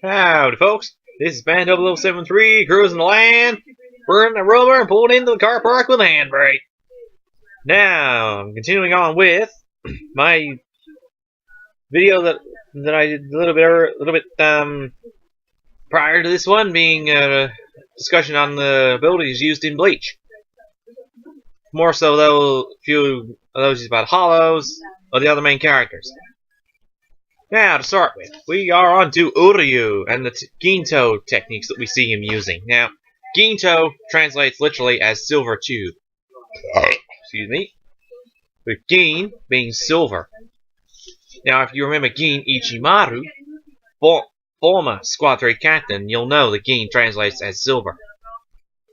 Howdy, folks. This is Band 0073 cruising the land. We're in the rubber and pulling into the car park with a handbrake. Now, I'm continuing on with my video that I did a little bit prior to this one, being a discussion on the abilities used in Bleach. More so, though, a few of those is about Hollows or the other main characters. Now, to start with, we are on to Uryu and the Ginto techniques that we see him using. Now, Ginto translates literally as silver tube. Excuse me. With Gin being silver. Now, if you remember Gin Ichimaru, former Squad 3 captain, you'll know that Gin translates as silver.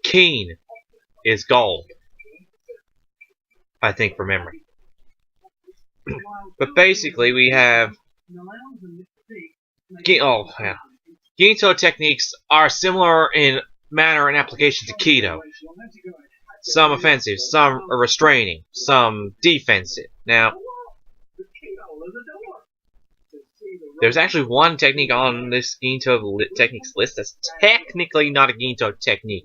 Keen is gold. I think from memory. But basically, we have Ginto techniques are similar in manner and application to Kido. Some offensive, some restraining, some defensive. Now, there's actually one technique on this Ginto techniques list that's technically not a Ginto technique.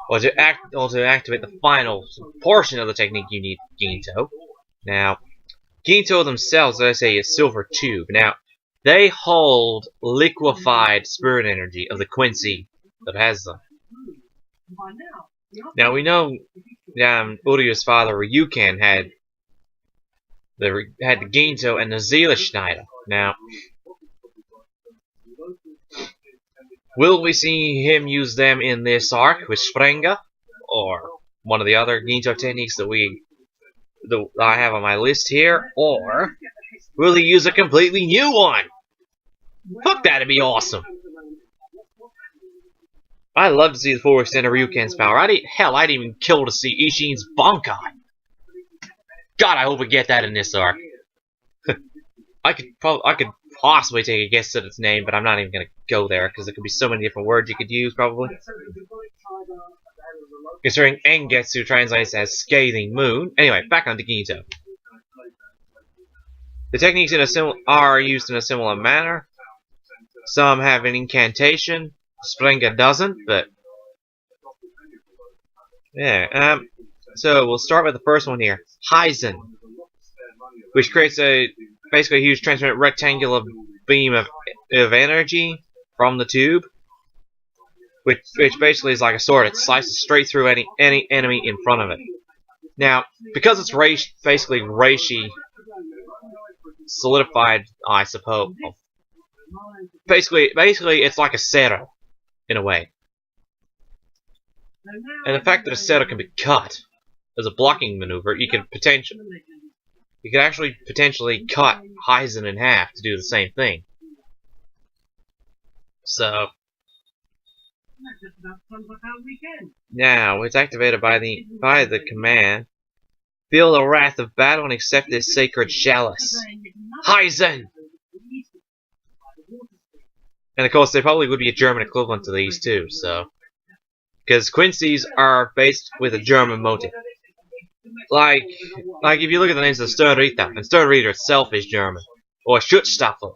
Or to activate the final portion of the technique, you need Ginto. Now, Ginto themselves, as I say, is silver tube. Now, they hold liquefied spirit energy of the Quincy that has them. Now, we know Uryu's father, Ryuken, had the Ginto and the Zila Schneider. Now, will we see him use them in this arc with Sprenger, or one of the other Ginto techniques that I have on my list here, or will he use a completely new one? Fuck, that'd be awesome. I'd love to see the full extent of Ryuken's power. I'd even kill to see Ishin's Bankai. God, I hope we get that in this arc. I could possibly take a guess at its name, but I'm not even gonna go there because there could be so many different words you could use, probably. Considering Engetsu translates as scathing moon. Anyway, back on to Ginto. The techniques are used in a similar manner. Some have an incantation. Sprenger doesn't, but yeah. So we'll start with the first one here, Heizen, which creates basically a huge transparent rectangular beam of energy from the tube, which basically is like a sword. It slices straight through any enemy in front of it. Now, because it's basically reishi solidified, I suppose. Basically, it's like a Seto, in a way. And the fact that a Seto can be cut as a blocking maneuver, you could actually potentially cut Heizen in half to do the same thing. So now it's activated by the command. Feel the wrath of battle and accept this sacred chalice. Heizen! And of course, there probably would be a German equivalent to these too, so. Because Quincy's are based with a German motive. Like if you look at the names of Sternritter, and Sternritter itself is German. Or Schutzstaffel.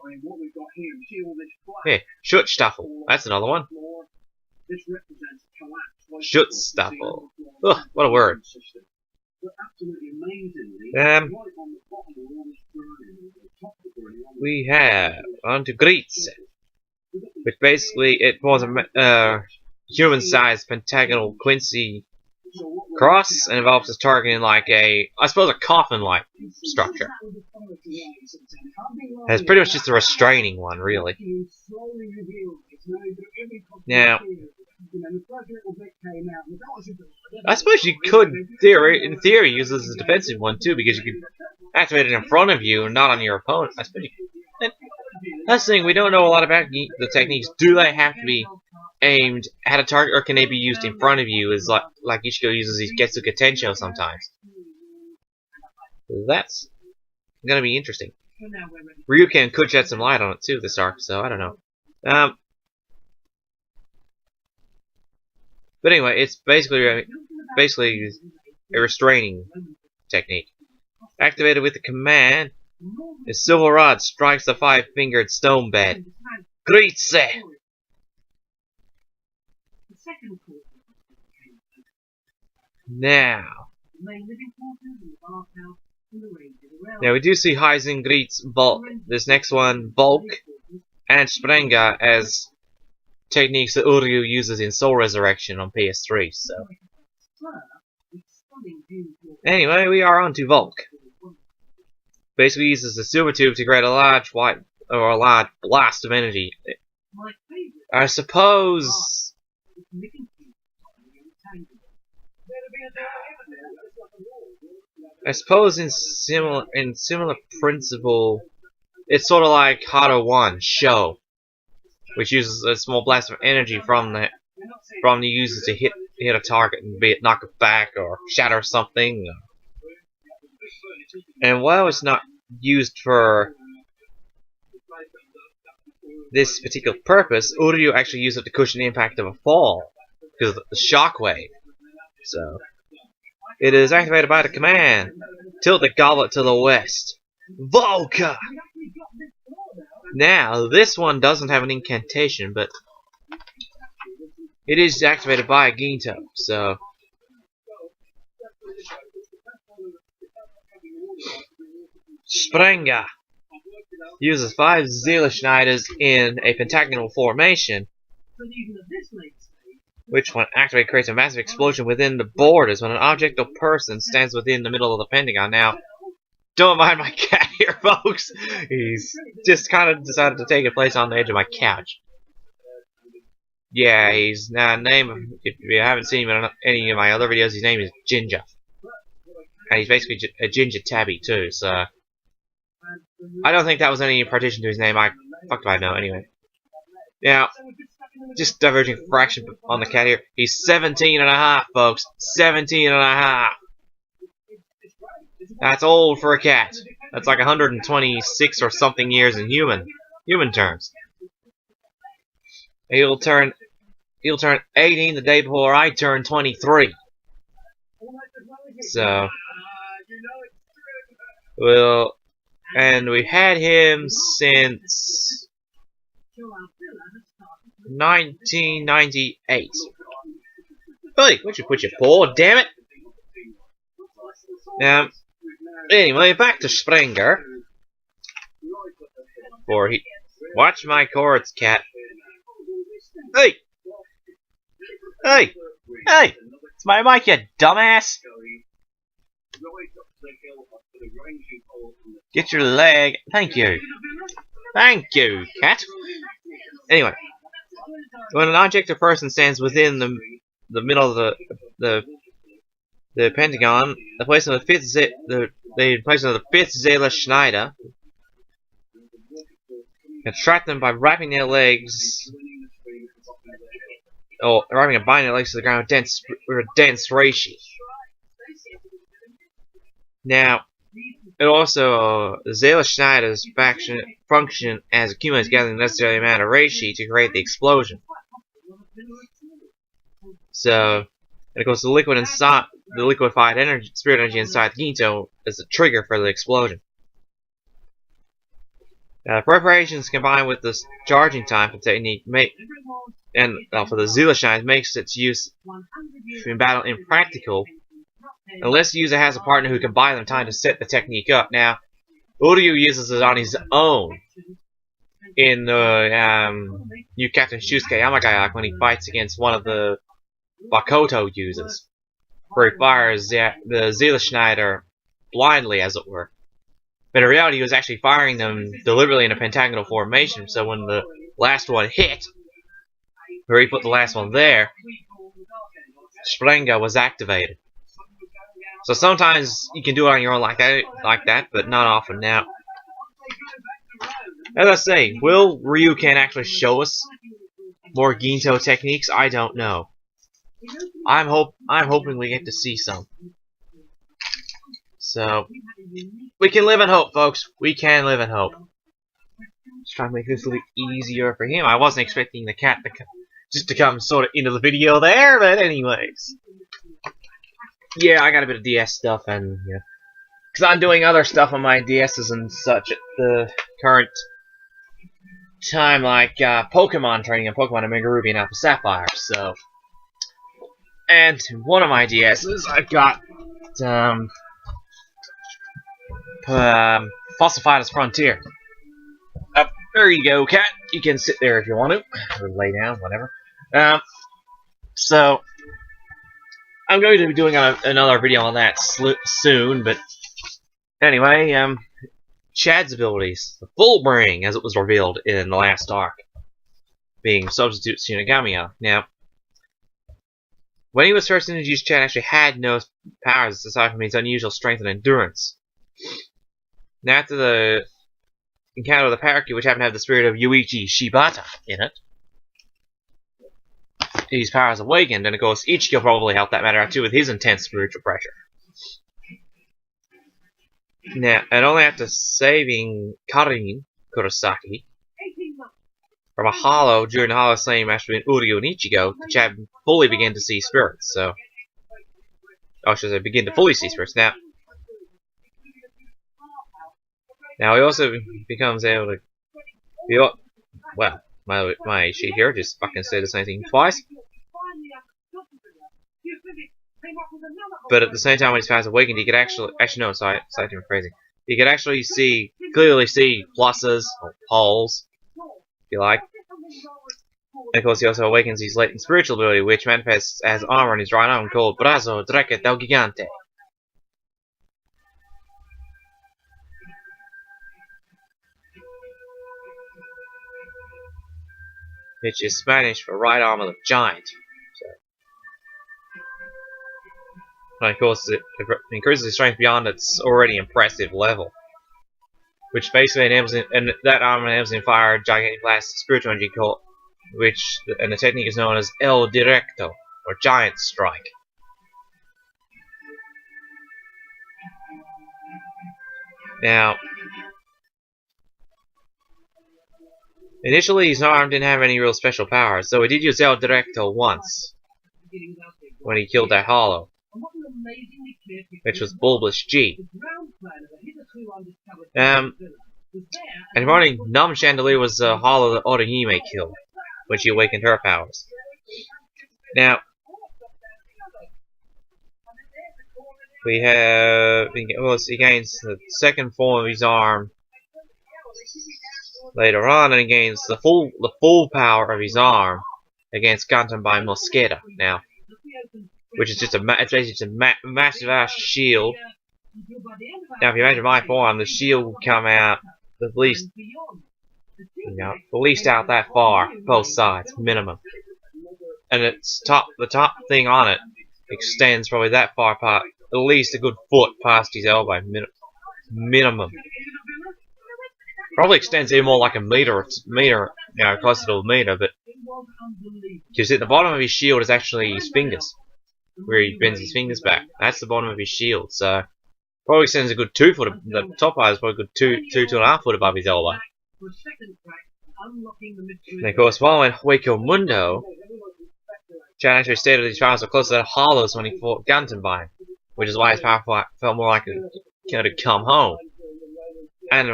Hey, Schutzstaffel. That's another one. Schutzstaffel. Ugh, what a word. We have on to Gritz, which basically it was a human-sized pentagonal Quincy cross and involves its targeting like I suppose a coffin-like structure. And it's pretty much just a restraining one, really. Now, I suppose you could, in theory, use this as a defensive one too, because you could activate it in front of you and not on your opponent. I suppose that's the thing, we don't know a lot about the techniques. Do they have to be aimed at a target, or can they be used in front of you, as like Ichigo uses these Getsuga Tensho sometimes? That's gonna be interesting. Ryuken could shed some light on it too this arc, so I don't know. But anyway, it's basically a restraining technique. Activated with the command, the silver rod strikes the five-fingered stone bed. Greetze! Now we do see Heisen, Greetz, Volk. This next one, Volk, and Sprenger as techniques that Uryu uses in Soul Resurrection on PS3. So, anyway, we are on to Volk. Basically, uses a silver tube to create a large blast of energy. I suppose. In similar principle, it's sort of like Hado 1 Show, which uses a small blast of energy from the user to hit a target and be it knock it back or shatter something. And while it's not used for this particular purpose, Uryu actually used it to cushion the impact of a fall because of the shockwave. So it is activated by the command: tilt the goblet to the west. Volca! Now, this one doesn't have an incantation, but it is activated by Ginto, so Sprenger uses 5 Seele-Schneiders in a pentagonal formation, which when activated creates a massive explosion within the borders when an object or person stands within the middle of the pentagon. Now, don't mind my cat here, folks. He's just kind of decided to take a place on the edge of my couch. Yeah, he's name. If you haven't seen him in any of my other videos, his name is Ginger, and he's basically a ginger tabby too. So I don't think that was any partition to his name. Fuck if I know. Anyway, now just diverging fraction on the cat here. He's 17 and a half, folks. 17 and a half. That's old for a cat. That's like 126 or something years in human terms. He'll turn 18 the day before I turn 23. So, well, and we had him since 1998. Hey, would you put your paw, damn it? Now, anyway, back to Sprenger. Watch my chords, cat. Hey! Hey! Hey! It's my mic, you dumbass! Get your leg. Thank you. Thank you, cat. Anyway, when an object or person stands within the middle of the pentagon, the place of the fifth Seele-Schneider, attract them by wrapping their legs, or wrapping and binding their legs to the ground with a dense reishi. Now, it also the Seele-Schneider's function as accumulates gathering the necessary amount of reishi to create the explosion. So, and of course, the liquefied spirit energy inside the Ginto is the trigger for the explosion. Preparations combined with the charging time for the technique for the Seele-Schneider makes its use in battle impractical unless the user has a partner who can buy them time to set the technique up. Now, Uryu uses it on his own in the new Captain Shusuke Yamagaya when he fights against one of the Bakuto users, where he fires the Seele-Schneider blindly, as it were. But in reality, he was actually firing them deliberately in a pentagonal formation, so when the last one hit, where he put the last one there, Sprenger was activated. So sometimes you can do it on your own like that, but not often. Now, as I say, will Ryuken actually show us more Ginto techniques? I don't know. I'm hoping we get to see some. So we can live in hope, folks. We can live in hope. Just trying to make this a little easier for him. I wasn't expecting the cat to come sort of into the video there, but anyways. Yeah, I got a bit of DS stuff, and because I'm doing other stuff on my DSs and such at the current time like Pokemon training in Pokemon Omega Ruby and Alpha Sapphire. So, and one of my DSs, I've got Fossified Frontier. There you go, cat. You can sit there if you want to, or lay down, whatever. So, I'm going to be doing another video on that soon, but anyway, Chad's abilities. The Full Bring, as it was revealed in the last arc, being substitute Tsunagamiya. Now, when he was first introduced, Chad actually had no powers aside from his unusual strength and endurance. Now, after the encounter with the parakeet, which happened to have the spirit of Yuichi Shibata in it, his powers awakened, and of course Ichigo probably helped that matter out too with his intense spiritual pressure. Now, and only after saving Karin Kurosaki from a hollow during the hollow slaying match between Uryu and Ichigo, Chad fully began to see spirits. So, I should say, begin to fully see spirits. Now he also becomes able to be. Well, my sheet here just fucking said the same thing twice. But at the same time, when his powers awakened, he could actually no, sorry, I'm crazy. He could actually clearly see pluses or poles, if you like. And of course, he also awakens his latent spiritual ability, which manifests as armor in his right arm called Brazo Dreke del Gigante. Which is Spanish for right arm of the giant. And of course, it increases his strength beyond its already impressive level, which basically enables him, and that arm enables him to fire a gigantic blast spiritual energy called, and the technique is known as El Directo, or Giant Strike. Now, initially his arm didn't have any real special powers, so he did use El Directo once, when he killed that hollow, which was Bulbous G. And apparently Numb Chandelier was the hollow that Orihime killed when she awakened her powers. Now, we have, well, he gains the second form of his arm later on, and he gains the full power of his arm against Gantenbai Mosqueda. Now, which is just a massive ass shield. Now, if you imagine my form, the shield will come out at least, out that far, both sides, minimum. And the top thing on it extends probably that far apart, at least a good foot past his elbow, minimum. Probably extends even more like a meter, closer to a meter, but you see, at the bottom of his shield is actually his fingers, where he bends his fingers back. That's the bottom of his shield, so probably extends a good 2 foot. The top part is probably a good 2.5 foot above his elbow. And of course, while in Hueco Mundo, Chad actually stated his powers were closer to hollows when he fought Gantenbai, which is why his power felt more like to come home, and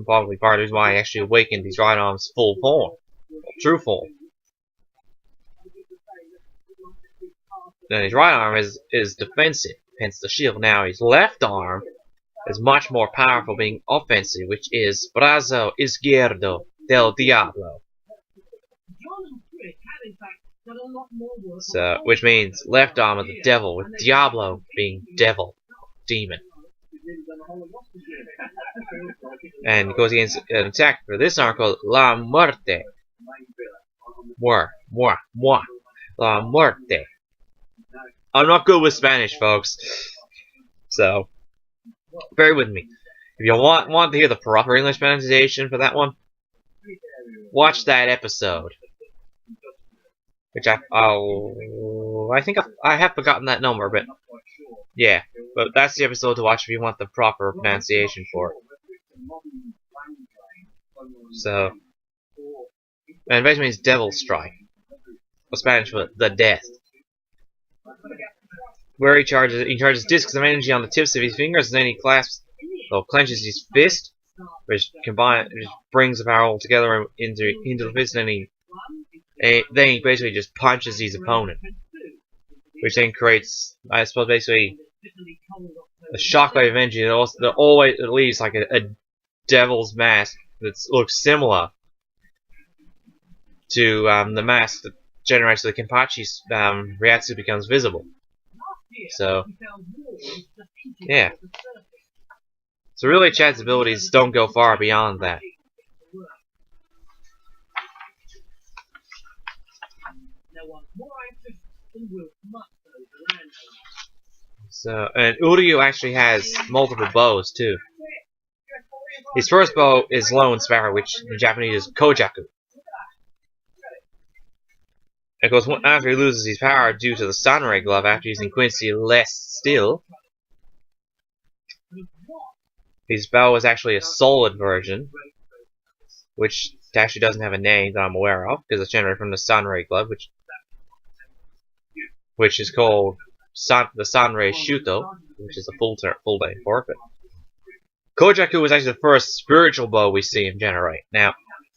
probably part of the reason why he actually awakened his right arm's full form, true form. Then his right arm is defensive, hence the shield. Now his left arm is much more powerful, being offensive, which is Brazo Izquierdo del Diablo. So, which means left arm of the devil, with Diablo being devil, demon. And it goes against an attack for this arm called La Muerte. La Muerte. I'm not good with Spanish, folks, so bear with me. If you want to hear the proper English pronunciation for that one, watch that episode. Which I think I have forgotten that number, but yeah, but that's the episode to watch if you want the proper pronunciation for it. So, and basically means Devil Strike, or Spanish for the death. Where he charges discs of energy on the tips of his fingers, and then he clenches his fist, which brings the power all together into the fist, and then he basically just punches his opponent, which then creates, I suppose, basically a shockwave of energy that always leaves like a devil's mask that looks similar to the mask that generates the Kenpachi's Ryatsu becomes visible. So, yeah. So really, Chad's abilities don't go far beyond that. So, and Uryu actually has multiple bows too. His first bow is Lone Sparrow, which in Japanese is Kojaku. Of course, after he loses his power due to the Sunray Glove after using Quincy less still, his bow is actually a solid version, which actually doesn't have a name that I'm aware of, because it's generated from the Sunray Glove, which is called the Sunray Shuto, which is a full name for it. But Kojaku was actually the first spiritual bow we see him generate. Now,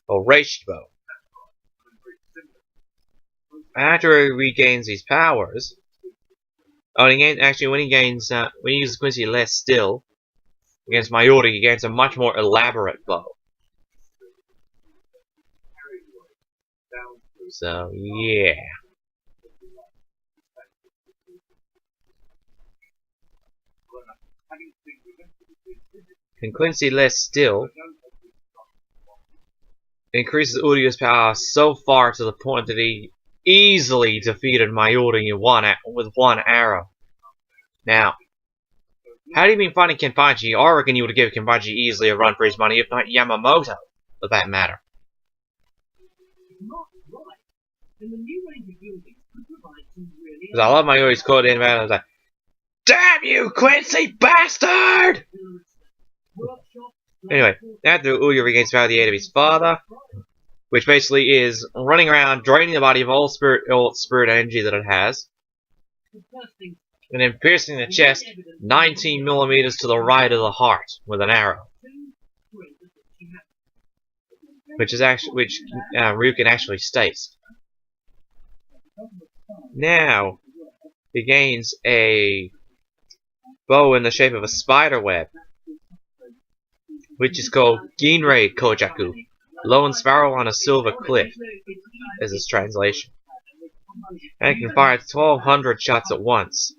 a Reishi bow. After he regains his powers, when he uses Quincy less still against Mayuri, he gains a much more elaborate bow. So yeah. And Quincy less still increases Uryu's power so far to the point that he easily defeated Mayuri with one arrow. Now, had he been fighting Kenpachi, I reckon you would have given Kenpachi easily a run for his money, if not Yamamoto, for that matter. Because I love Mayuri's quote in battle. It's like, "Damn you, Quincy bastard!" Anyway, after Uryu regains power with the aid of his father, which basically is running around, draining the body of all spirit energy that it has, and then piercing the chest 19 millimeters to the right of the heart with an arrow, which Ryukin actually states. Now he gains a bow in the shape of a spider web, which is called Ginrei Kojaku, Lone Sparrow on a Silver Cliff, is its translation. And it can fire 1,200 shots at once.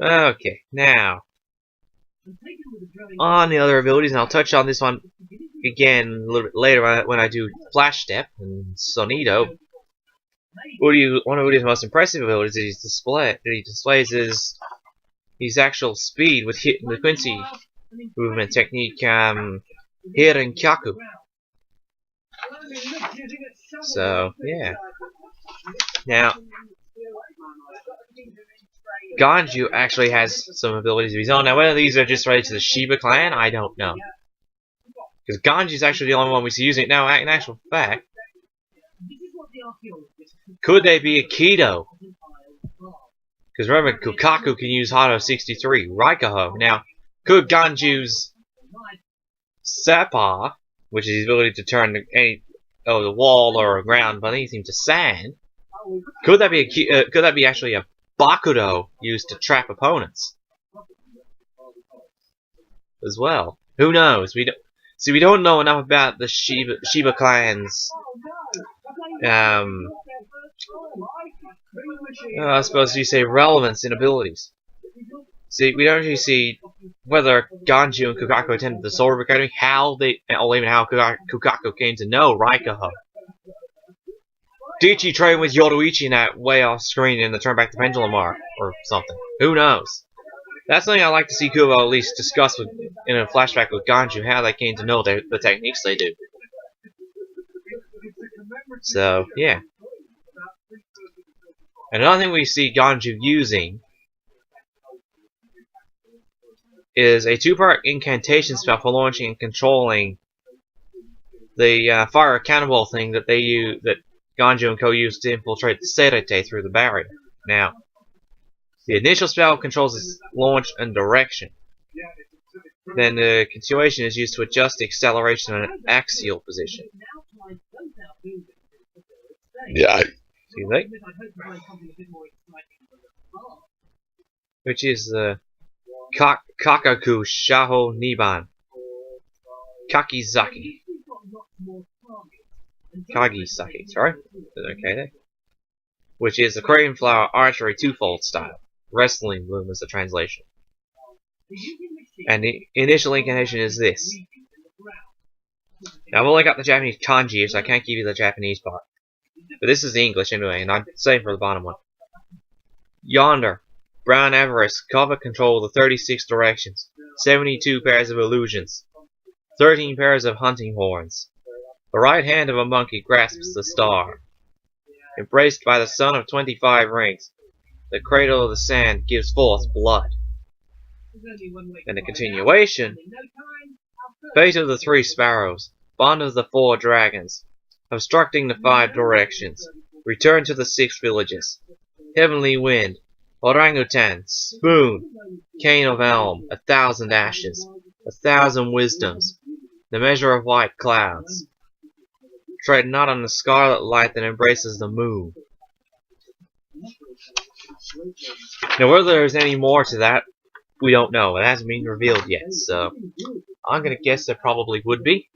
Okay, now on the other abilities, and I'll touch on this one again a little bit later when I do Flash Step and Sonido. One of Uryu's most impressive abilities that he displays is his actual speed with the Quincy movement technique, Hirenkyaku. So yeah. Now, Ganju actually has some abilities of his own. Now, whether these are just related to the Shiba clan, I don't know. Because Ganju is actually the only one we see using it. Now, in actual fact, could they be a Kido? Because remember, Kukaku can use Hado 63, Raikaho. Now, could Ganju's Seppa, which is his ability to turn the wall or ground beneath him to sand, could that be actually a Bakudo used to trap opponents as well? Who knows? We don't know enough about the Shiba clan's I suppose you say relevance in abilities. See, we don't actually see whether Ganju and Kukaku attended the Soul Academy, or even how Kukaku came to know Raikaho. Did she train with Yoruichi in that way off screen in the Turn Back the Pendulum arc, or something? Who knows? That's something I'd like to see Kubo at least discuss in a flashback with Ganju, how they came to know the techniques they do. So, yeah. And another thing we see Ganju using is a two-part incantation spell for launching and controlling the fire cannonball thing that they use, that Ganju and Co used to infiltrate the Serete through the barrier. Now, the initial spell controls its launch and direction. Then the continuation is used to adjust the acceleration in an axial position. Yeah. See that? Which is the Kakaku Shaho Niban. Kakizaki. Kagisaki, sorry. Okay there. Which is the Craven Flower Archery Twofold style. Wrestling Bloom is the translation. And the initial incantation is this. Now I've only got the Japanese kanji, so I can't give you the Japanese part. But this is the English anyway, and I'm saving for the bottom one. Yonder, brown avarice, covet control the 36 directions, 72 pairs of illusions, 13 pairs of hunting horns. The right hand of a monkey grasps the star. Embraced by the sun of 25 rings, the cradle of the sand gives forth blood. And the continuation, fate of the 3 sparrows, bond of the 4 dragons, obstructing the 5 directions, return to the 6 villages, heavenly wind, orangutan, spoon, cane of elm, 1,000 ashes, 1,000 wisdoms, the measure of white clouds. Tread not on the scarlet light that embraces the moon. Now whether there's any more to that, we don't know. It hasn't been revealed yet, so I'm gonna guess there probably would be.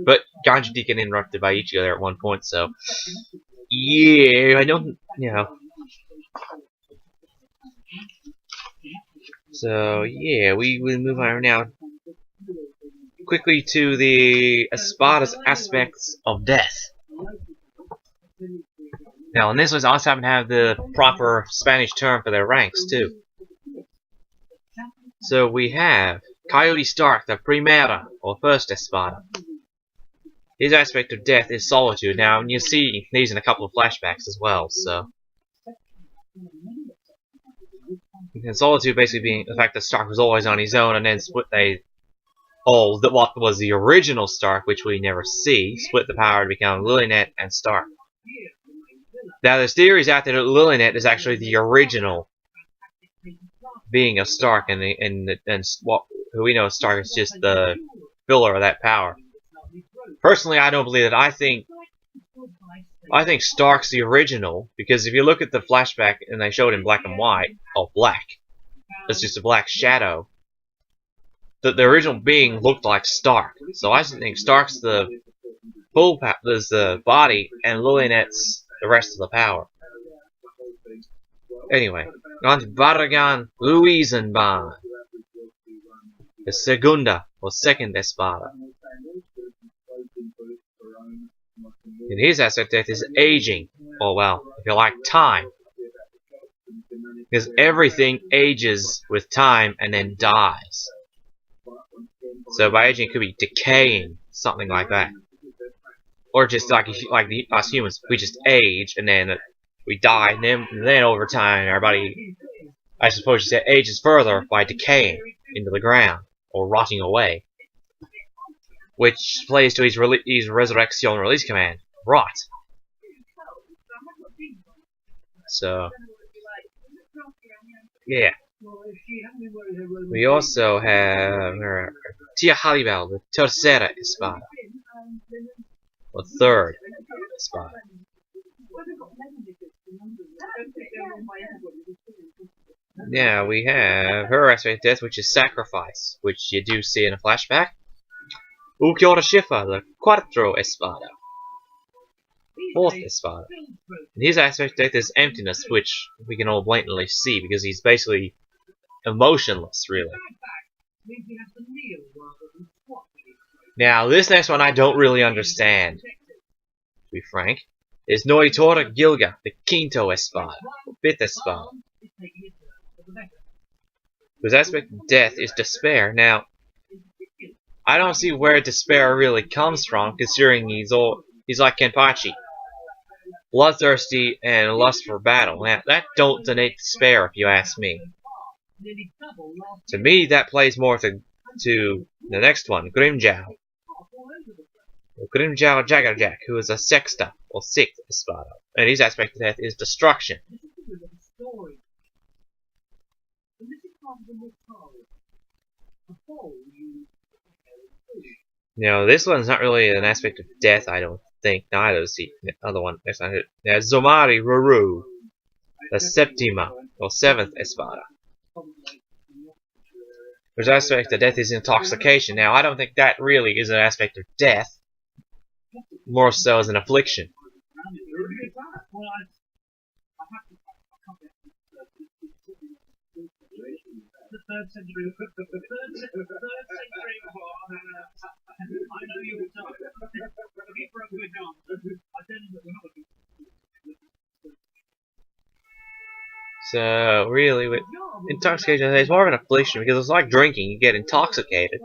But Ganji did get interrupted by Ichigo there at one point, so yeah, I don't, you know. So yeah, we will move on now quickly to the Espada's aspects of death. Now, in this one, I also happen to have the proper Spanish term for their ranks too. So we have Coyote Stark, the Primera, or First Espada. His aspect of death is solitude. Now, you see these in a couple of flashbacks as well, so. And solitude basically being the fact that Stark was always on his own, and then split what was the original Stark, which we never see, split the power to become Lilynet and Stark. Now, there's theories out there that Lilynet is actually the original being of Stark, and what who we know as Stark is just the filler of that power. Personally, I don't believe that. I think Stark's the original, because if you look at the flashback and they showed in black and white, black, it's just a black shadow. The original being looked like Stark, so I think Stark's the full there's the body, and Lilynet's the rest of the power. Anyway, on to Baragan Luisenbahn, the Segunda, or Second Espada. And his aspect of death is aging, or well, if you like, time. Because everything ages with time and then dies. So by aging, it could be decaying, something like that. Or just like us humans, we just age and then we die, and then over time, everybody, I suppose you say, ages further by decaying into the ground or rotting away. Which plays to his resurrection release command, rot. So, yeah. We also have Tia Halibel, the Tercera Espada, or Third Espada. Now we have her aspect of death, which is sacrifice, which you do see in a flashback. Ukiora Shifa, the Cuatro Espada, Fourth Espada. And his aspect of death is emptiness, which we can all blatantly see because he's basically emotionless, really. Now, this next one I don't really understand, to be frank, is Noitora Gilga, the Quinto Espada, or Fifth Espada. Whose aspect of death is despair. Now, I don't see where despair really comes from, considering he's like Kenpachi, bloodthirsty and lust for battle. Now, that don't denote despair, if you ask me. To me, that plays more to the next one, Grimjow. Grimjow Jaggerjack, who is a sexta, or sixth Espada, and his aspect of death is destruction. Now, this one's not really an aspect of death, I don't think. Neither is the other one. Next one. There's Zomari Ruru, the Septima, or seventh Espada. Which aspect of death is intoxication. Now, I don't think that really is an aspect of death. More so as an affliction. So, really, with intoxication, it's more of an affliction because it's like drinking, you get intoxicated.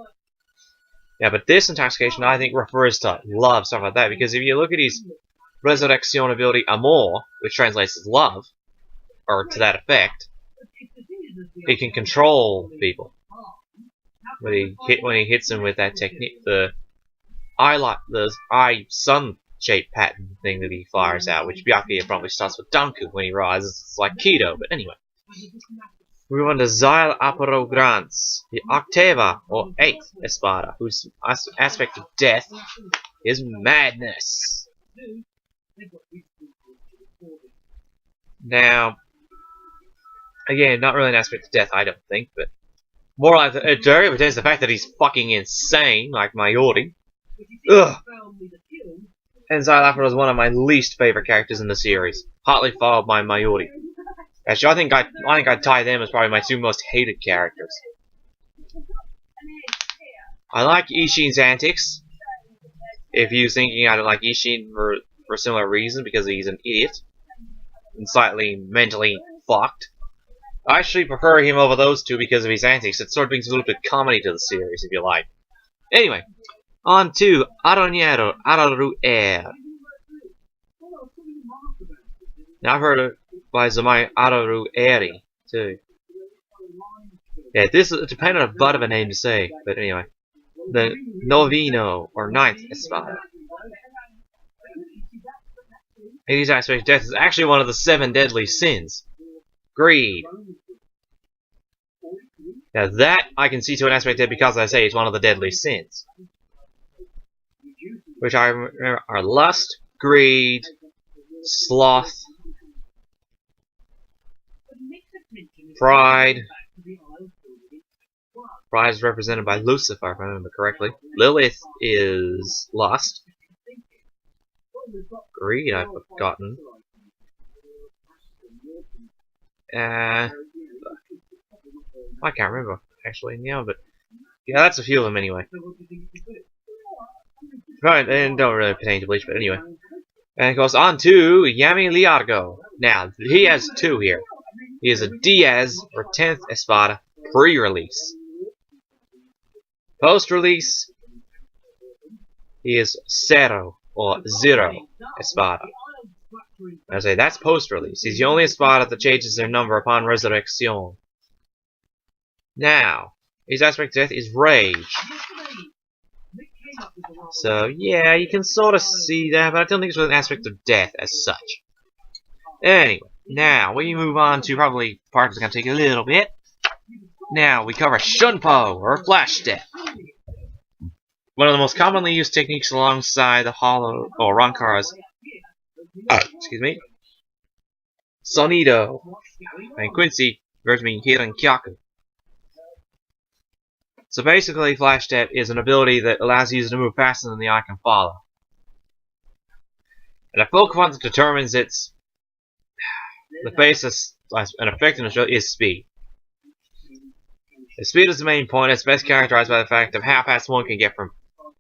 Yeah, but this intoxication, I think, refers to love, stuff like that, because if you look at his Resurrection ability Amor, which translates as love, or to that effect, he can control people. When he hits them with that technique, the eye sun shape pattern thing that he fires out, which Byakuya probably starts with Danku when he rises. It's like Kido, but anyway. We want to Xyle Apero Grants, the Octava, or eighth Espada, whose aspect of death is madness. Now, again, not really an aspect of death, I don't think, but more like it pertains to the fact that he's fucking insane, like Mayuri. Ugh. And Xyle Apero is one of my least favorite characters in the series, partly followed by Mayuri. Actually, I think I'd tie them as probably my two most hated characters. I like Ishin's antics. If you're thinking I don't like Ishin for a similar reason, because he's an idiot and slightly mentally fucked. I actually prefer him over those two because of his antics. It sort of brings a little bit of comedy to the series, if you like. Anyway, on to Arrancars Araru Air. Now I've heard of by Zamai Araru Eri too. Yeah, this is depending on a butt of a name to say, but anyway. The Novino, or ninth Espada. His aspect of death is actually one of the 7 deadly sins. Greed. Now that I can see to an aspect of death because I say it's one of the deadly sins. Which I remember are lust, greed, sloth, pride. Pride is represented by Lucifer, if I remember correctly. Lilith is lust. Greed, I've forgotten. I can't remember, actually, now, but yeah, that's a few of them anyway. Right, and don't really pertain to Bleach, but anyway. And it goes on to Yami Liargo. Now, he has 2 here. He is a Diaz, or 10th Espada, pre-release. Post-release, he is Zero, or 0 Espada. I say that's post-release. He's the only Espada that changes their number upon resurrection. Now, his aspect of death is Rage. So, yeah, you can sort of see that, but I don't think it's with an aspect of death as such. Anyway, now, we move on to probably a part that's going to take a little bit. Now, we cover Shunpo, or Flash Step. One of the most commonly used techniques alongside the hollow, or arrancars, excuse me, Sonido, and Quincy, versus me, Hirankyaku. So basically, Flash Step is an ability that allows you to move faster than the eye can follow. And a focal point that determines the basis and effectiveness is speed. The speed is the main point. It's best characterized by the fact of how fast one can get from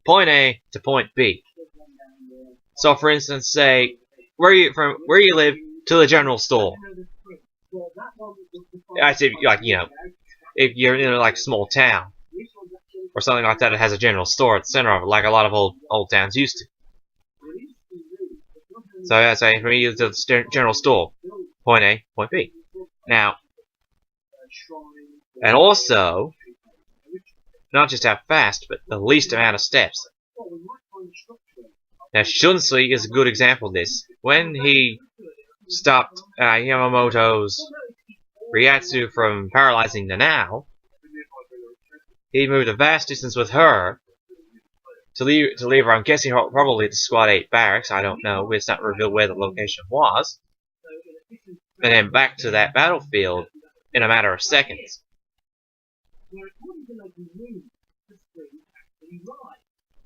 point A to point B. So, for instance, say where you live to the general store. I say, like, you know, if you're in like a small town or something like that, it has a general store at the center of it, like a lot of old towns used to. So I say from me to the general store, point A, point B. Now, and also, not just how fast, but the least amount of steps. Now, Shunsui is a good example of this. When he stopped Yamamoto's Ryatsu from paralyzing Nanao, he moved a vast distance with her to leave her, I'm guessing, probably the Squad 8 barracks, I don't know, it's not revealed where the location was, and then back to that battlefield in a matter of seconds.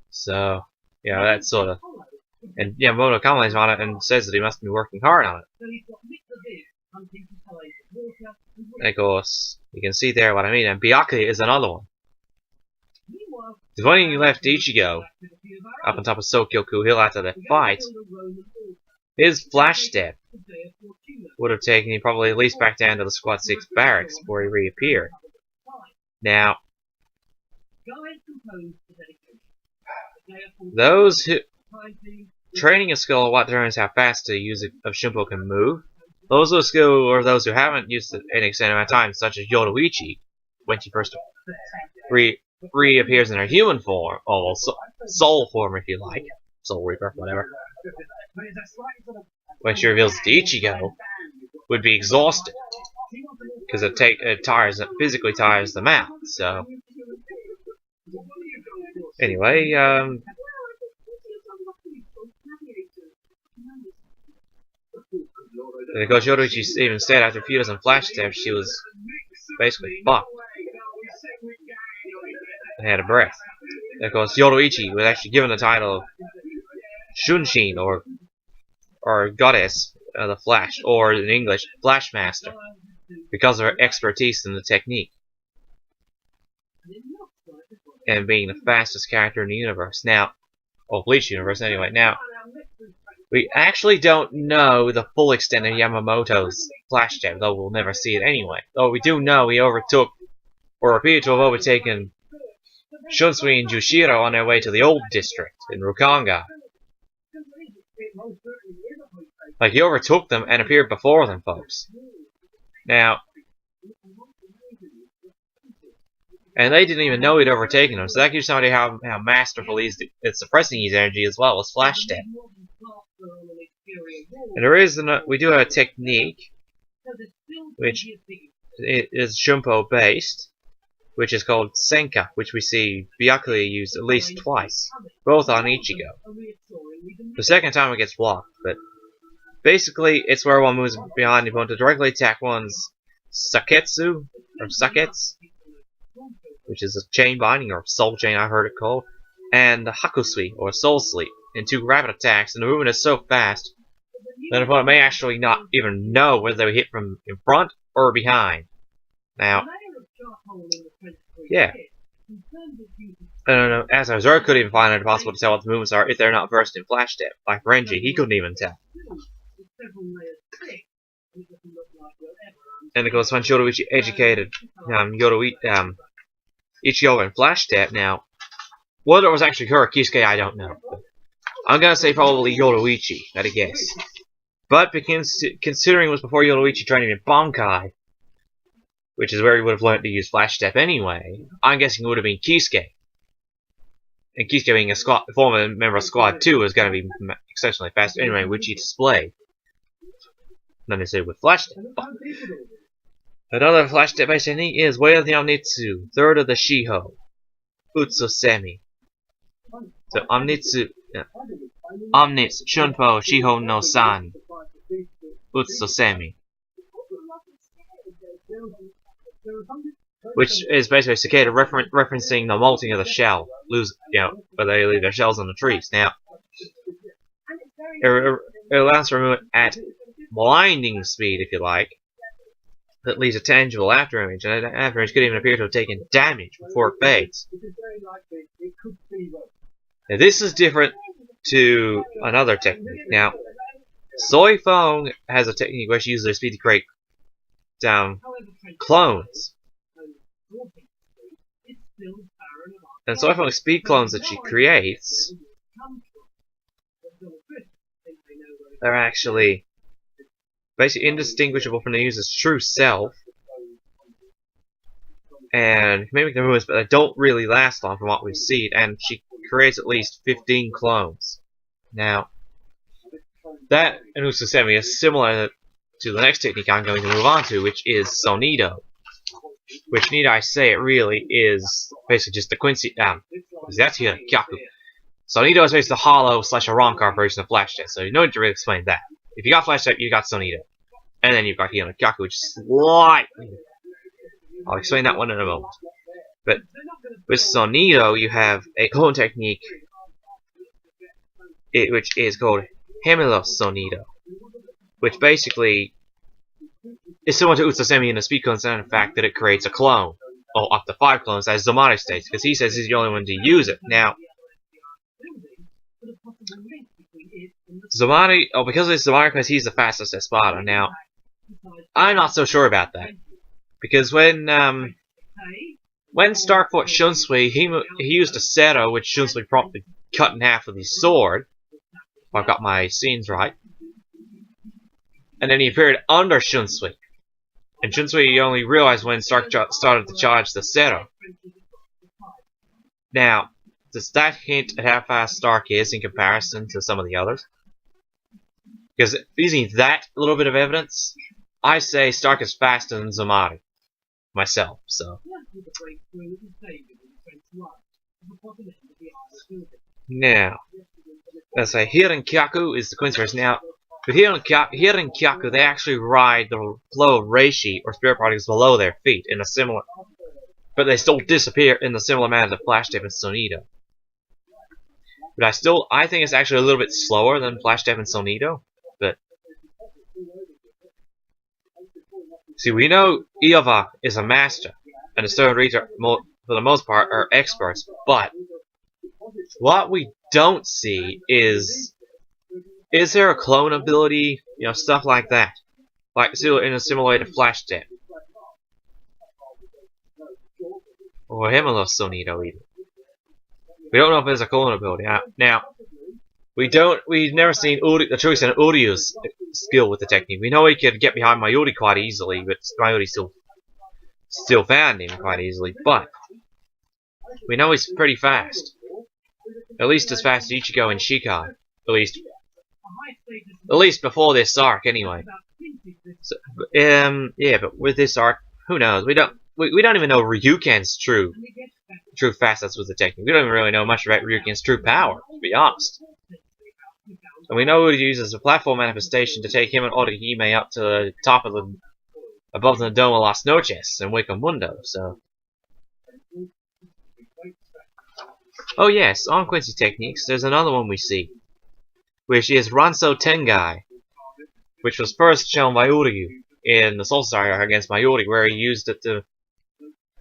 So, yeah, that's sort of... And Yamamoto comments on it and says that he must be working hard on it. And of course, you can see there what I mean, and Byakuya is another one. When he left Ichigo up on top of Sokyoku Hill after the fight, his flash step would have taken him probably at least back down to the Squad 6 barracks before he reappeared. Now, those who... Training a skill of what determines how fast a user of Shunpo can move. Those are skill or those who haven't used it in an extended amount of time, such as Yoruichi, when she first reappears in her human form, or soul form if you like, Soul Reaper, whatever. When she reveals it to Ichigo, would be exhausted because it physically tires them out. So anyway, and of course, Yoruichi even said after a few dozen flash steps, she was basically fucked and had a breath. And of course, Yoruichi was actually given the title of Shunshin, or Goddess of the Flash, or in English, Flash Master, because of her expertise in the technique and being the fastest character in the universe. Now, or Bleach universe anyway. Now, we actually don't know the full extent of Yamamoto's flash step, though we'll never see it anyway. Though we do know he overtook, or appeared to have overtaken, Shunsui and Jushiro on their way to the old district in Rukanga. Like, he overtook them and appeared before them, folks. Now, and they didn't even know he'd overtaken them, so that gives you some idea how masterful he is at suppressing his energy as well as flash step. And there is we do have a technique which is Shunpo based, which is called Senka, which we see Byakuya use at least twice, both on Ichigo. The second time it gets blocked, but basically it's where one moves behind the opponent to directly attack one's Saketsu, or Sakets, which is a chain binding, or soul chain I've heard it called, and the Hakusui, or soul sleep, in two rapid attacks, and the movement is so fast that the opponent may actually not even know whether they hit from in front or behind. Now, yeah. I don't know, as Zoro could even find it impossible to tell what the movements are if they're not versed in flash step. Like Renji, he couldn't even tell. And of course, when Yoruichi educated Ichigo in flash step, now, whether it was actually her or Kisuke, I don't know. But I'm gonna say probably Yoruichi, at a guess. But considering it was before Yoruichi trained him in Bankai, which is where he would have learned to use flash step anyway, I'm guessing it would have been Kisuke. And Kisuke being a former member of Squad 2 is going to be exceptionally fast anyway, which he displayed. Not necessarily with flash step. Another flash step based technique is Way of the Omnitsu, third of the Shiho, Utsosemi. So Omnitsu, Omnits, Shunpo, Shiho no San, Utsosemi. Which is basically cicada referencing the molting of the shell, where they leave their shells on the trees. Now, it allows for movement at blinding speed, if you like, that leaves a tangible afterimage, and that afterimage could even appear to have taken damage before it fades. Now, this is different to another technique. Now, Soy Fong has a technique where she uses her speed to create clones. And Soy Fong's speed clones that she creates, they're actually basically indistinguishable from the user's true self, and mimic their movements, but they don't really last long from what we've seen, and she creates at least 15 clones. Now, that and Usasemi is similar to the next technique I'm going to move on to, which is Sonido. Which, need I say, it really is basically just the Quincy. That's here, Kyaku. Sonido is basically the hollow / arrancar version of Flash Step, so you don't need to really explain that. If you got Flash Step, you got Sonido. And then you've got here, Kyaku, which is slightly. I'll explain that one in a moment. But with Sonido, you have a clone technique, which is called Hemelo Sonido, which basically is similar to Utsasemi in the speed clone, and the fact that it creates a clone, or up to 5 clones, as Zamari states, because he says he's the only one to use it. Now, Zamari, because it's Zamari, because he's the fastest Espada. Now, I'm not so sure about that, because when Stark fought Shunsui, he used a Seto, which Shunsui promptly cut in half with his sword, if I've got my scenes right. And then he appeared under Shunsui. And Shunsui only realized when Stark started to charge the Seto. Now, does that hint at how fast Stark is in comparison to some of the others? Because using that little bit of evidence, I say Stark is faster than Zamari. Myself, so. Now, let's say Kyaku is the Quincyverse. Now, with Kyaku, they actually ride the flow of Reishi, or spirit particles, below their feet in a similar, but they still disappear in the similar manner to Flash Step and Sonido. But I think it's actually a little bit slower than Flash Step and Sonido. But see, we know Iova is a master, and the Stone Reeds are, for the most part, are experts. But what we don't see is there a clone ability, stuff like that, like in a similar way to Flash Step, or Hemelo Sonido even. We don't know if there's a clone ability. Now, we've never seen the choice in Uryu's skill with the technique. We know he could get behind Mayuri quite easily, but Mayuri still found him quite easily. But we know he's pretty fast, at least as fast as Ichigo and Shikai. At least before this arc, anyway. So, yeah, but with this arc, who knows? We don't even know Ryuken's true fastness with the technique. We don't even really know much about Ryuken's true power, to be honest. And we know he uses a platform manifestation to take him and Orihime up to the top of above the Dome of Las Noches and Wake Mundo, so. Oh yes, on Quincy techniques, there's another one we see, which is Ranso Tengai, which was first shown by Uryu in the Soul Saga against Mayuri, where he used it to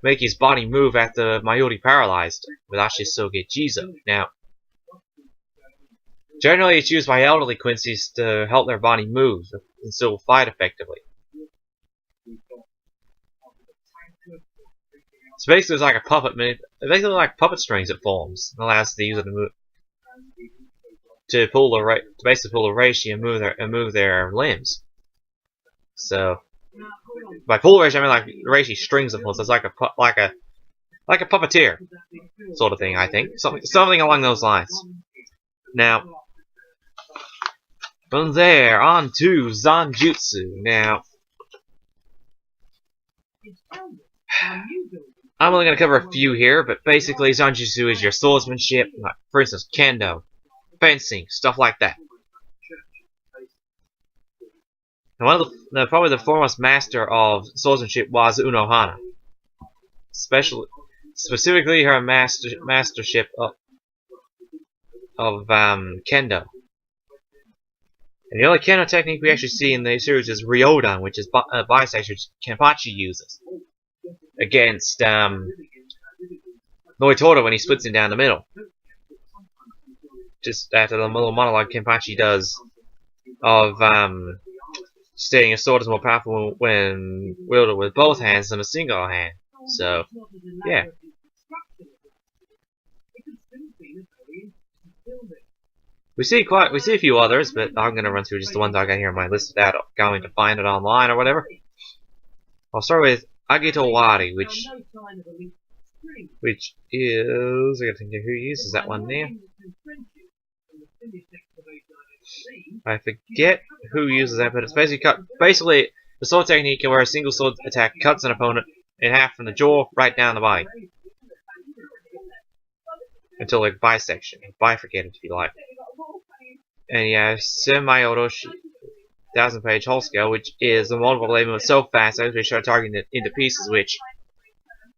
make his body move after Mayuri paralyzed with Ashisoge Jizo. Now, generally it's used by elderly Quincy's to help their body move and still fight effectively. So basically it's like a puppet, basically like puppet strings it forms. It allows the user to move, basically pull the reishi and move their limbs. So by pull reishi I mean like reishi strings it forms. So it's like a puppeteer sort of thing, I think. Something along those lines. Now from there on to Zanjutsu. Now I'm only going to cover a few here, but basically Zanjutsu is your swordsmanship, like, for instance, kendo, fencing, stuff like that. And one of probably the foremost master of swordsmanship was Unohana. Specifically her mastership of kendo. And the only kendo technique we actually see in the series is Ryodan, which is a bisector Kenpachi uses against Noitora when he splits him down the middle. Just after the little monologue Kenpachi does of stating a sword is more powerful when wielded with both hands than a single hand. So, yeah. We see a few others, but I'm gonna run through just the ones I got here on my list without going to find it online or whatever. I'll start with Agito Wari, which is, I gotta think of who uses that one there. I forget who uses that, but it's basically the sword technique where a single sword attack cuts an opponent in half from the jaw right down the body. Until like bisection, bifurcated if you like. And you have Semi-Oroshi, 1000-page whole scale, which is a multiple label so fast as we start targeting it into pieces, which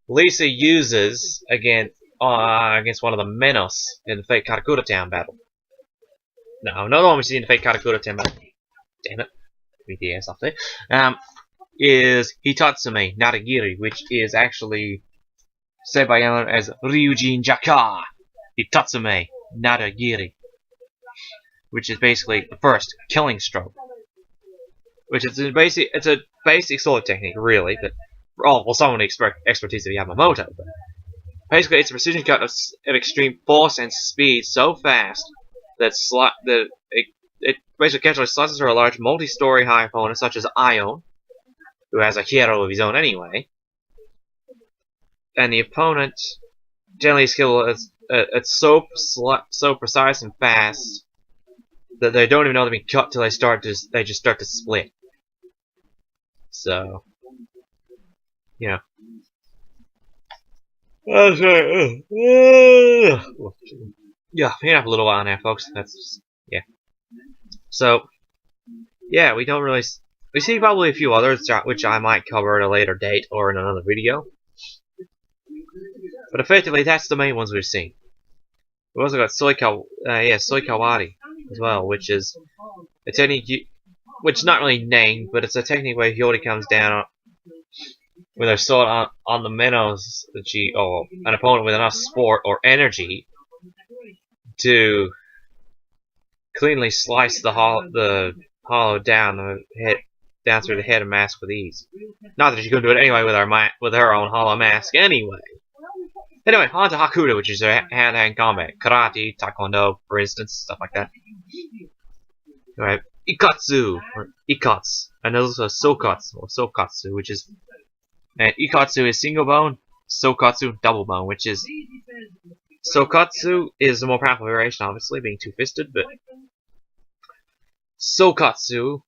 Lisa uses against one of the Menos in the Fate Karakura Town battle. No, not the one we see in the Fate Karakura Town battle. Damn it. BTS off there. Is Hitatsume Naragiri, which is actually said by Yamato as Ryujin Jaka Hitatsume Naragiri, which is basically the first killing stroke. Which is a basic sword technique, really, but for someone with expertise of Yamamoto. But basically, it's a precision cut of extreme force and speed so fast that it basically casually slices through a large multi-story high opponent such as Ion, who has a hero of his own anyway, and the opponent generally is skilled it's so precise and fast that they don't even know they're being cut till they just start to split. So, yeah. Yeah, we have a little while now, folks. Yeah. So, yeah, we don't really. We see probably a few others which I might cover at a later date or in another video. But effectively, that's the main ones we've seen. We've also got Soikawari as well, which is a technique which is not really named, but it's a technique where Hiyori comes down with her sword on the minnows or an opponent with enough sport or energy to cleanly slice the hollow down through the head and mask with ease. Not that she couldn't do it anyway with her own hollow mask anyway. Anyway, on to Hakuto, which is hand-to-hand combat. Karate, Taekwondo, for instance, stuff like that. Alright, Ikatsu, or Ikatsu, and also Sokatsu, or Sokatsu, which is... And Ikatsu is single bone, Sokatsu, double bone, which is... Sokatsu is the more powerful variation, obviously, being two-fisted, but... Sokatsu,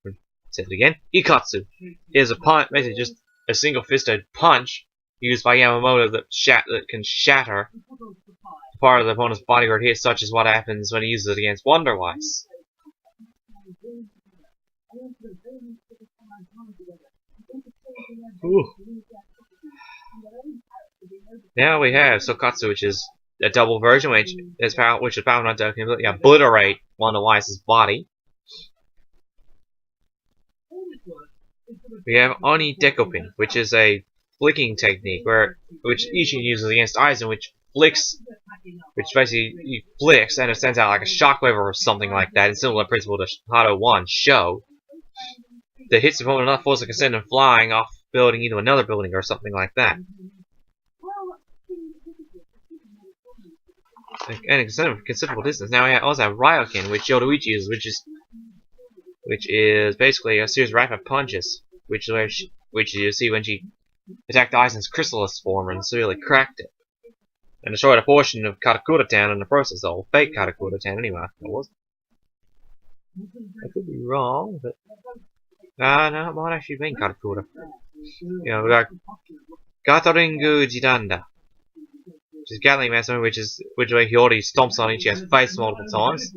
say it again, Ikatsu, is a punch, basically just a single-fisted punch used by Yamamoto that can shatter part of the opponent's bodyguard hit, such as what happens when he uses it against Wonderwise. Ooh. Now we have Sokatsu, which is a double version, which is powerful enough to completely obliterate Wonderwise's body. We have Oni Dekopin, which is a flicking technique which Ishin uses against Aizen, which basically he flicks and it sends out like a shockwave or something like that, in similar principle to Hado 1 Show, that hits the opponent enough force that can send him flying off building into another building or something like that. And a considerable distance. Now we also have Ryoken, which Yoruichi uses, which is basically a series of rapid punches, which you see when she attacked Aizen's Chrysalis form and severely cracked it, and destroyed a portion of Karakura Town in the process, or fake Karakura Town anyway. It wasn't. I could be wrong, but no, it might actually been Karakura. You know, we got Gatoringu Jidanda, which is Gatling Master, which way Hiyori stomps on Ichigo's face multiple times,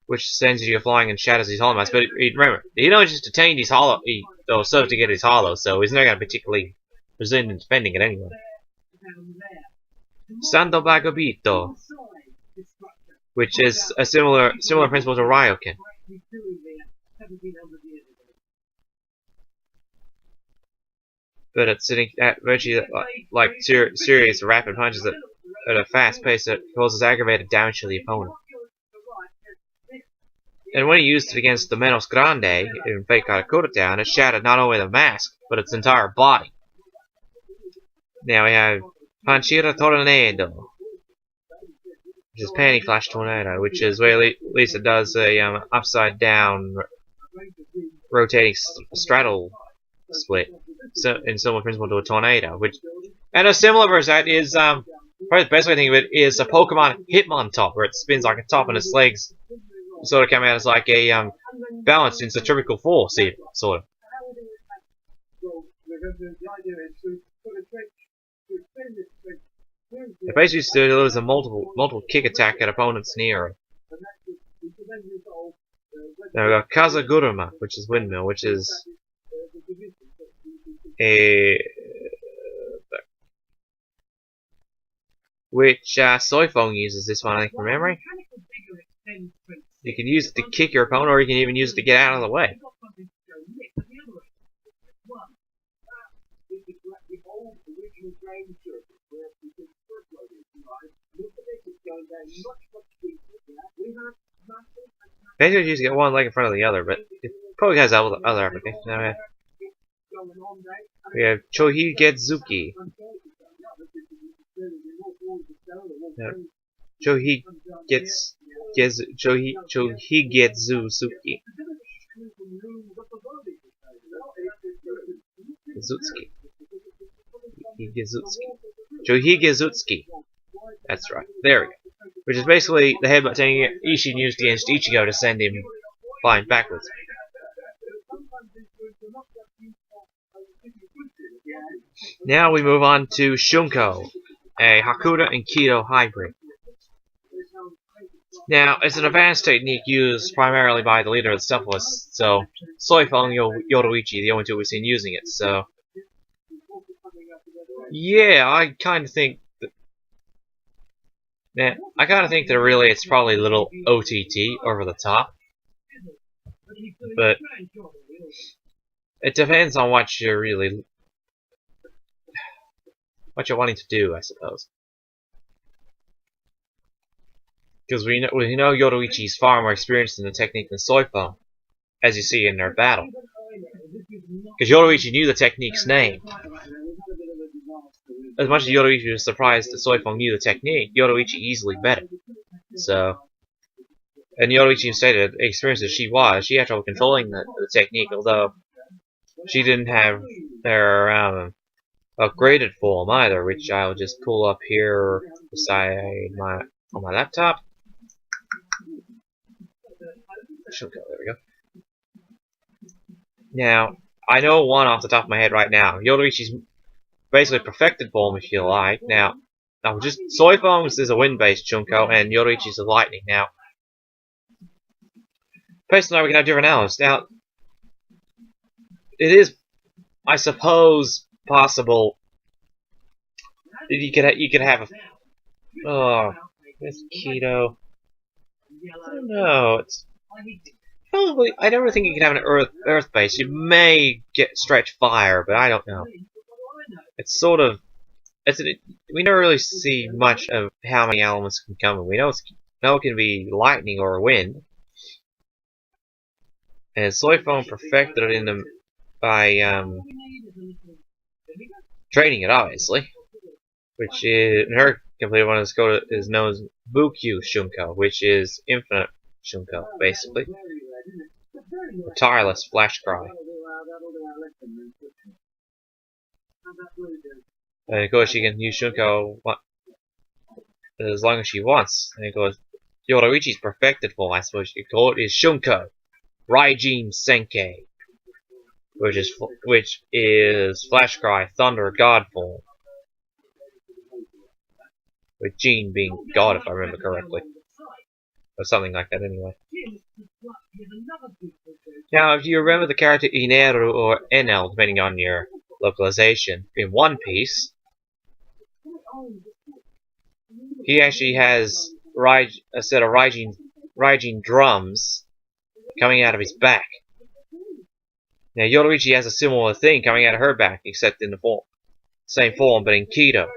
which sends you flying and shatters his hollow mask. But remember, he don't just attain his hollow, or serve to get his hollow, so he's not going to particularly resist in defending it anyway. Santo Bagobito, which is a similar principle to Ryoken. But it's sitting at virtually like serious rapid punches that at a fast pace that causes aggravated damage to the opponent. And when he used it against the Menos Grande in Fake Karakura Town, it shattered not only the mask, but its entire body. Now we have Panchira Tornado, which is Panty Flash Tornado, which is where Lisa does a upside down rotating straddle split, so in similar principle to a tornado. And a similar version of that is probably the best way to think of it is a Pokemon Hitmontop, where it spins like a top and its legs sort of come out as like a balanced in centrifugal force, sort of. It basically delivers a multiple kick attack at opponents near it. Now we got Kazaguruma, which is windmill, which is a which Soifong uses this one, I think, from memory. You can use it to kick your opponent, or you can even use it to get out of the way. Basically, you just get one leg in front of the other, but it probably has other applications. Now we have Chohigetsuki. Chohigetsuki. Chohigetsuki. That's right. There we go. Which is basically the headbutt technique Ishin used against Ichigo to send him flying backwards. Now we move on to Shunko, a Hakuda and Kido hybrid. Now, it's an advanced technique used primarily by the leader of the Stealth Force, so Soifong and Yoruichi, the only two we've seen using it, so yeah, I kind of think that really it's probably a little OTT, over the top, but it depends on what you're wanting to do, I suppose. Because we know Yoruichi's far more experienced in the technique than Soifong, as you see in their battle. Because Yoruichi knew the technique's name. As much as Yoruichi was surprised that Soifong knew the technique, Yoruichi easily bet it. So, and Yoruichi stated, experienced as she was, she had trouble controlling the technique, although she didn't have their upgraded form either, which I'll just pull up here beside on my laptop. There we go. Now, I know one off the top of my head right now. Yoruichi's basically perfected form, if you like. Now just Soifong's is a wind-based Chunko, and Yoruichi's a lightning. Now, personally, we can have different elements. Now, it is, I suppose, possible that you could have a this Kido. I don't know. It's probably, I never think you can have an earth base. You may get stretch fire, but I don't know. It's sort of we never really see much of how many elements can come in. We know it can be lightning or wind, and Soifong perfected it by training it, obviously, which in her completed one is known as Bukyu Shunko, which is infinite Shunko, basically. A tireless flash cry. And of course she can use Shunko as long as she wants. And of course Yoruichi's perfected form, I suppose you could call it, is Shunko Raijin Senkei, which is Flash Cry Thunder God form, with Jin being God, if I remember correctly, or something like that anyway. Now, if you remember the character Ineru or Enel, depending on your localization, in One Piece, he actually has a set of Raijin drums coming out of his back. Now, Yoruichi has a similar thing coming out of her back, except in the same form, but in Kido.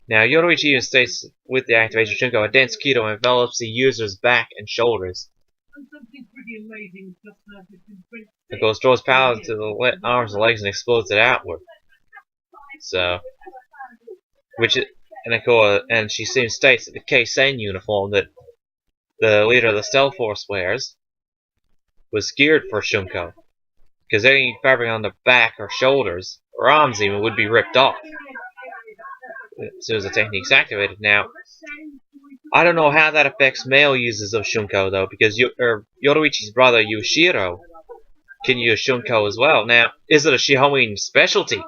Now, Yoruichi states with the activation Shunko, a dense Kido envelops the user's back and shoulders. It goes, draws power to the arms and legs and explodes it outward. So, and she states that the Keisen uniform that the leader of the Stealth Force wears was geared for Shunko, because any fabric on the back or shoulders, or arms even, would be ripped off as soon as the technique's activated. Now, I don't know how that affects male users of Shunko though, because Yoruichi's brother Yushiro can use Shunko as well. Now, is it a Shihoin specialty?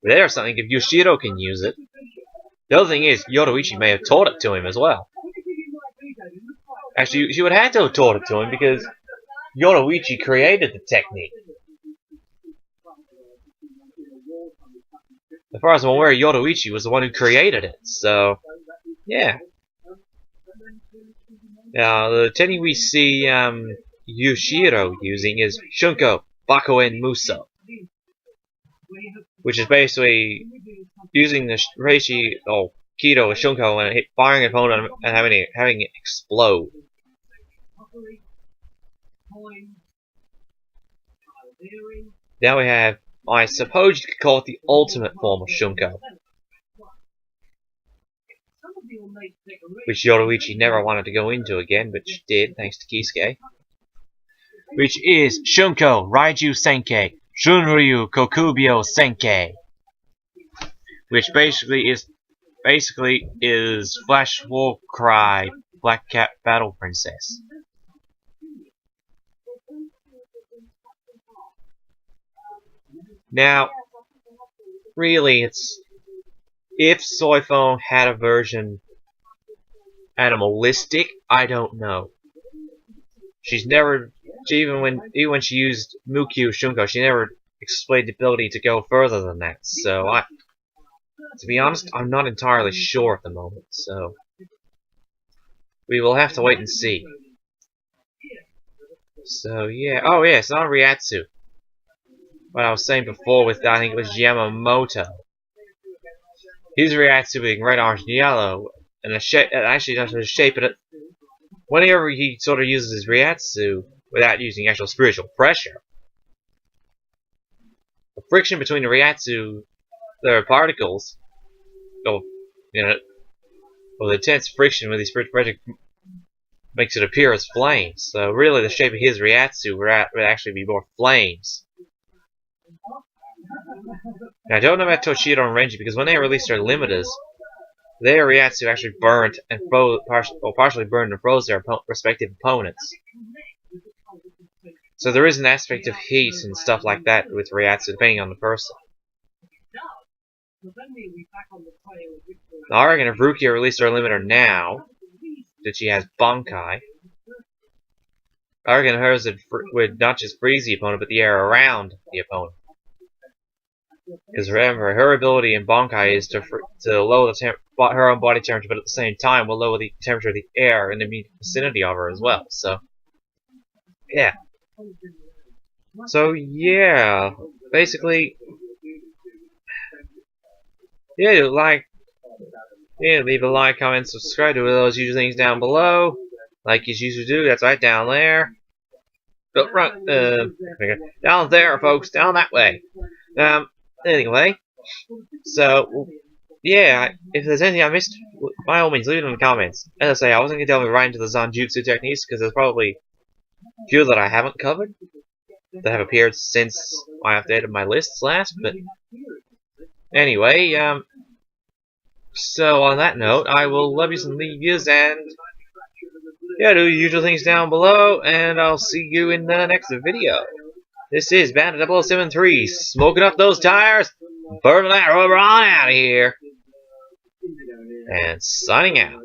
There's something if Yushiro can use it. The other thing is, Yoruichi may have taught it to him as well. Actually, she would have to have taught it to him because Yoruichi created the technique. As far as I'm aware, Yoruichi was the one who created it, so yeah. The technique we see Yushiro using is Shunko, Bakoen Muso, which is basically using the Reishi or Kido Shunko and firing an opponent and having it explode. Now we have, I suppose you could call it the ultimate form of Shunko, which Yoruichi never wanted to go into again, but she did, thanks to Kisuke. Which is Shunko Raiju Senkei Shunryu Kokubyo Senkei, which basically is Flash War Cry Black Cat Battle Princess. Now, really, if Soifone had a version animalistic, I don't know. Even when she used Mukyu Shunko, she never displayed the ability to go further than that. So to be honest, I'm not entirely sure at the moment. So we will have to wait and see. So yeah, oh yeah, it's not Ryatsu. What I was saying before with I think it was Yamamoto. His Ryatsu being red, orange, and yellow, and the shape actually doesn't have the shape of it. Whenever he sort of uses his Ryatsu without using actual spiritual pressure, the friction between the Ryatsu, the particles, or the intense friction with the spiritual pressure makes it appear as flames. So really, the shape of his Ryatsu would actually be more flames. Now, I don't know about Toshido and Renji because when they released their limiters, their Ryatsu actually burned and partially burned and froze their respective opponents. So there is an aspect of heat and stuff like that with Ryatsu depending on the person. Now, I reckon if Rukia released her limiter now, that she has Bankai, I reckon hers would not just freeze the opponent, but the air around the opponent. Because remember, her ability in Bankai is to lower her own body temperature, but at the same time will lower the temperature of the air in the immediate vicinity of her as well. So, yeah. So, yeah. Basically, yeah, leave a like, comment, subscribe to those usual things down below. Like you usually do, that's right down there. But down there, folks, down that way. Anyway, so yeah, if there's anything I missed, by all means, leave it in the comments. As I say, I wasn't gonna delve right into the Zanjutsu techniques because there's probably a few that I haven't covered that have appeared since I updated my lists last. But anyway, so on that note, I will love yous and leave yous, and yeah, do the usual things down below, and I'll see you in the next video. This is Bandit 0073, smoking up those tires, burning that rubber on out of here, and signing out.